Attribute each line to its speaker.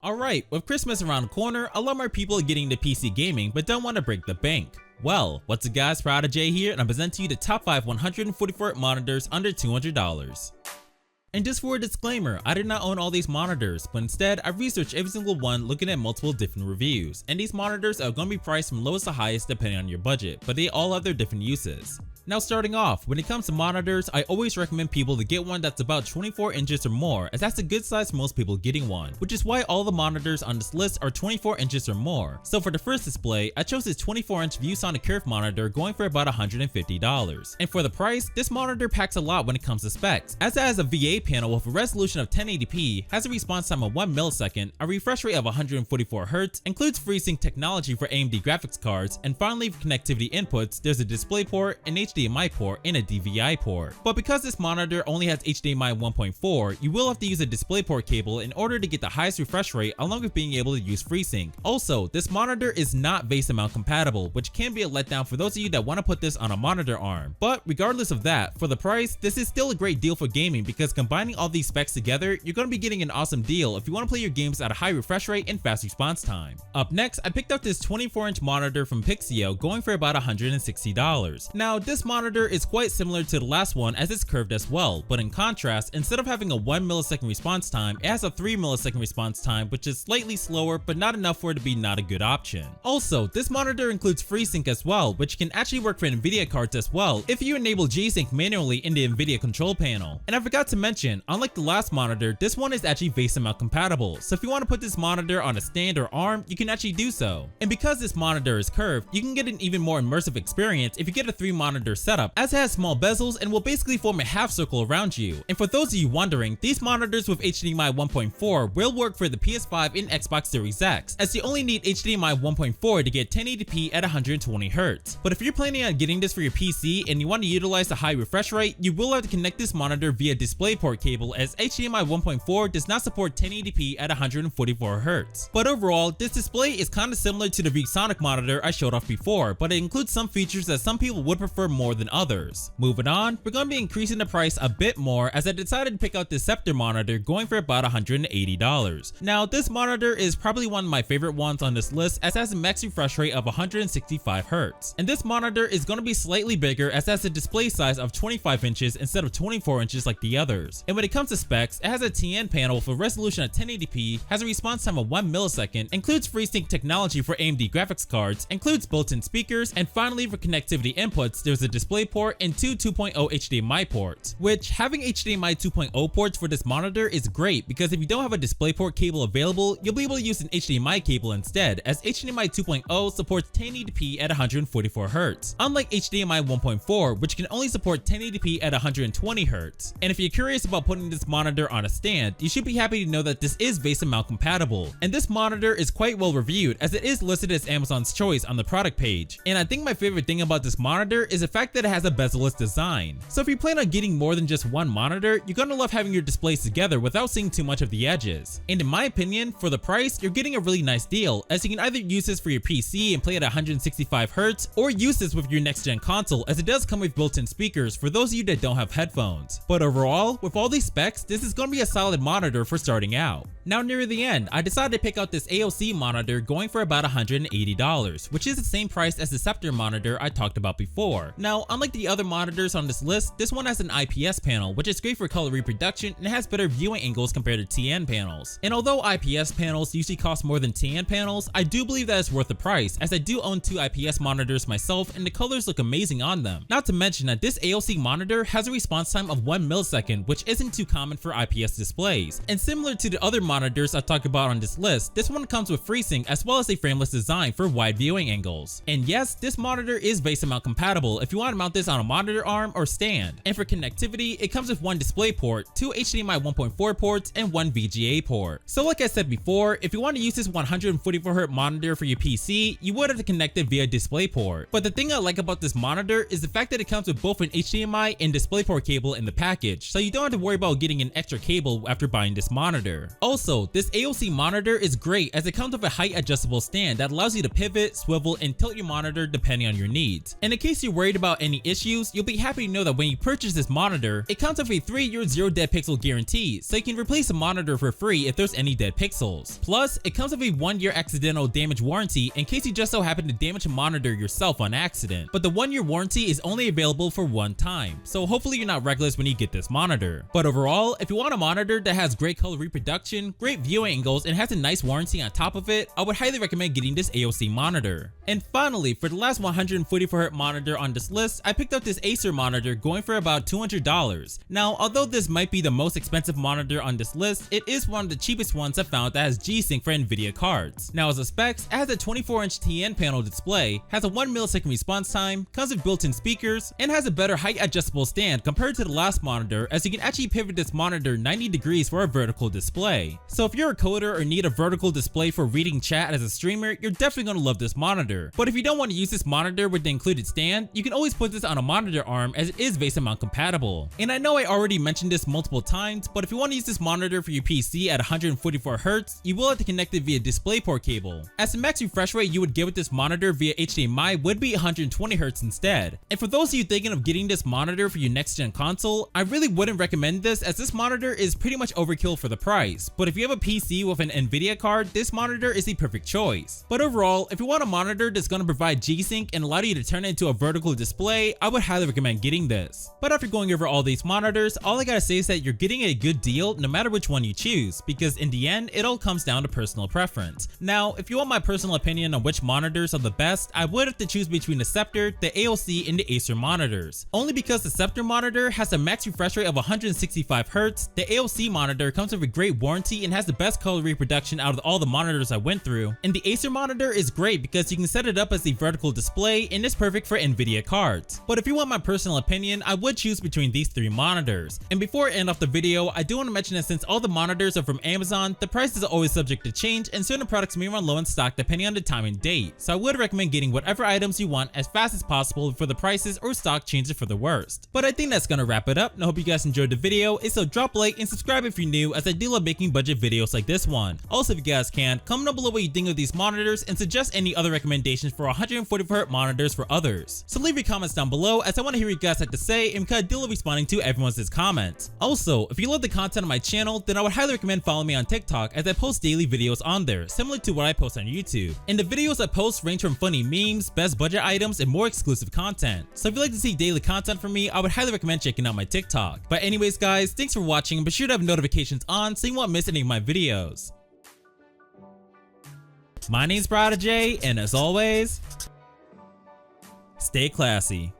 Speaker 1: Alright, with Christmas around the corner, a lot more people are getting into PC gaming but don't want to break the bank. Well, what's up guys, ProdiJay here, and I'm presenting you the top 5 144 monitors under $200. And just for a disclaimer, I did not own all these monitors, but instead I researched every single one looking at multiple different reviews, and these monitors are going to be priced from lowest to highest depending on your budget, but they all have their different uses. Now starting off, when it comes to monitors, I always recommend people to get one that's about 24 inches or more, as that's a good size for most people getting one, which is why all the monitors on this list are 24 inches or more. So for the first display, I chose this 24-inch ViewSonic Curve monitor going for about $150. And for the price, this monitor packs a lot when it comes to specs, as it has a VA panel with a resolution of 1080p, has a response time of 1 millisecond, a refresh rate of 144Hz, includes FreeSync technology for AMD graphics cards, and finally for connectivity inputs, there's a DisplayPort, an HDMI port, and a DVI port. But because this monitor only has HDMI 1.4, you will have to use a DisplayPort cable in order to get the highest refresh rate along with being able to use FreeSync. Also, this monitor is not base mount compatible, which can be a letdown for those of you that want to put this on a monitor arm. But regardless of that, for the price, this is still a great deal for gaming because combining all these specs together, you're going to be getting an awesome deal if you want to play your games at a high refresh rate and fast response time. Up next, I picked up this 24-inch monitor from Pixio going for about $160. Now, this monitor is quite similar to the last one as it's curved as well, but in contrast, instead of having a 1 millisecond response time, it has a 3 millisecond response time, which is slightly slower but not enough for it to be not a good option. Also, this monitor includes FreeSync as well, which can actually work for Nvidia cards as well if you enable G-Sync manually in the Nvidia control panel. And I forgot to mention, unlike the last monitor, this one is actually base mount compatible, so if you want to put this monitor on a stand or arm, you can actually do so. And because this monitor is curved, you can get an even more immersive experience if you get a 3-monitor setup, as it has small bezels and will basically form a half circle around you. And for those of you wondering, these monitors with HDMI 1.4 will work for the PS5 and Xbox Series X, as you only need HDMI 1.4 to get 1080p at 120Hz. But if you're planning on getting this for your PC and you want to utilize a high refresh rate, you will have to connect this monitor via DisplayPort cable, as HDMI 1.4 does not support 1080p at 144Hz. But overall, this display is kind of similar to the ViewSonic monitor I showed off before, but it includes some features that some people would prefer more than others. Moving on, we're going to be increasing the price a bit more as I decided to pick out this Scepter monitor going for about $180. Now, this monitor is probably one of my favorite ones on this list as it has a max refresh rate of 165Hz. And this monitor is going to be slightly bigger as it has a display size of 25 inches instead of 24 inches like the others. And when it comes to specs, it has a TN panel with a resolution of 1080p, has a response time of 1 millisecond, includes FreeSync technology for AMD graphics cards, includes built-in speakers, and finally for connectivity inputs, there's a DisplayPort and two 2.0 HDMI ports, which having HDMI 2.0 ports for this monitor is great because if you don't have a DisplayPort cable available, you'll be able to use an HDMI cable instead, as HDMI 2.0 supports 1080p at 144Hz, unlike HDMI 1.4, which can only support 1080p at 120Hz. And if you're curious about putting this monitor on a stand, you should be happy to know that this is base mount compatible, and this monitor is quite well reviewed as it is listed as Amazon's choice on the product page. And I think my favorite thing about this monitor is the fact that it has a bezel-less design. So if you plan on getting more than just one monitor, you're gonna love having your displays together without seeing too much of the edges. And in my opinion, for the price, you're getting a really nice deal, as you can either use this for your PC and play at 165Hz, or use this with your next gen console, as it does come with built-in speakers for those of you that don't have headphones. But overall, with all these specs, this is gonna be a solid monitor for starting out. Now near the end, I decided to pick out this AOC monitor going for about $180, which is the same price as the Scepter monitor I talked about before. Now, unlike the other monitors on this list, this one has an IPS panel, which is great for color reproduction and has better viewing angles compared to TN panels. And although IPS panels usually cost more than TN panels, I do believe that it's worth the price, as I do own 2 IPS monitors myself and the colors look amazing on them. Not to mention that this AOC monitor has a response time of 1 millisecond, which isn't too common for IPS displays. And similar to the other monitors I talked about on this list, this one comes with FreeSync as well as a frameless design for wide viewing angles. And yes, this monitor is base mount compatible if you want to mount this on a monitor arm or stand. And for connectivity, it comes with 1 DisplayPort, 2 HDMI 1.4 ports, and 1 VGA port. So like I said before, if you want to use this 144Hz monitor for your PC, you would have to connect it via DisplayPort. But the thing I like about this monitor is the fact that it comes with both an HDMI and DisplayPort cable in the package, so you don't have to worry about getting an extra cable after buying this monitor. Also, this AOC monitor is great as it comes with a height adjustable stand that allows you to pivot, swivel, and tilt your monitor depending on your needs. And in case you're worried about about any issues, you'll be happy to know that when you purchase this monitor, it comes with a 3-year 0 dead pixel guarantee, so you can replace the monitor for free if there's any dead pixels. Plus, it comes with a 1-year accidental damage warranty in case you just so happen to damage a monitor yourself on accident. But the 1-year warranty is only available for one time, so hopefully you're not reckless when you get this monitor. But overall, if you want a monitor that has great color reproduction, great viewing angles, and has a nice warranty on top of it, I would highly recommend getting this AOC monitor. And finally, for the last 144Hz monitor on this list, I picked up this Acer monitor going for about $200. Now, although this might be the most expensive monitor on this list, it is one of the cheapest ones I found that has G-Sync for NVIDIA cards. Now, as a specs, it has a 24-inch TN panel display, has a 1 millisecond response time, comes with built-in speakers, and has a better height adjustable stand compared to the last monitor, as you can actually pivot this monitor 90 degrees for a vertical display. So if you're a coder or need a vertical display for reading chat as a streamer, you're definitely going to love this monitor. But if you don't want to use this monitor with the included stand, you can always put this on a monitor arm, as it is VESA mount compatible. And I know I already mentioned this multiple times, but if you want to use this monitor for your PC at 144Hz, you will have to connect it via DisplayPort cable, as the max refresh rate you would get with this monitor via HDMI would be 120Hz instead. And for those of you thinking of getting this monitor for your next gen console, I really wouldn't recommend this, as this monitor is pretty much overkill for the price. But if you have a PC with an NVIDIA card, this monitor is the perfect choice. But overall, if you want a monitor that's going to provide G-Sync and allow you to turn it into a vertical display, I would highly recommend getting this. But after going over all these monitors, all I gotta say is that you're getting a good deal no matter which one you choose, because in the end, it all comes down to personal preference. Now, if you want my personal opinion on which monitors are the best, I would have to choose between the Scepter, the AOC, and the Acer monitors. Only because the Scepter monitor has a max refresh rate of 165Hz, the AOC monitor comes with a great warranty and has the best color reproduction out of all the monitors I went through, and the Acer monitor is great because you can set it up as a vertical display and is perfect for NVIDIA cards. But if you want my personal opinion, I would choose between these three monitors. And before I end off the video, I do want to mention that since all the monitors are from Amazon, the price is always subject to change, and certain products may run low in stock depending on the time and date. So I would recommend getting whatever items you want as fast as possible before the prices or stock changes for the worst. But I think that's gonna wrap it up, and I hope you guys enjoyed the video. If so, drop a like and subscribe if you're new, as I do love making budget videos like this one. Also, if you guys can, comment down below what you think of these monitors and suggest any other recommendations for 144Hz monitors for others. So leave your comments down below, as I want to hear what you guys have to say, and because I do love responding to everyone's comments. Also, if you love the content on my channel, then I would highly recommend following me on TikTok, as I post daily videos on there, similar to what I post on YouTube. And the videos I post range from funny memes, best budget items, and more exclusive content. So if you'd like to see daily content from me, I would highly recommend checking out my TikTok. But anyways guys, thanks for watching, and be sure to have notifications on so you won't miss any of my videos. My name's ProdiJay, and as always, stay classy.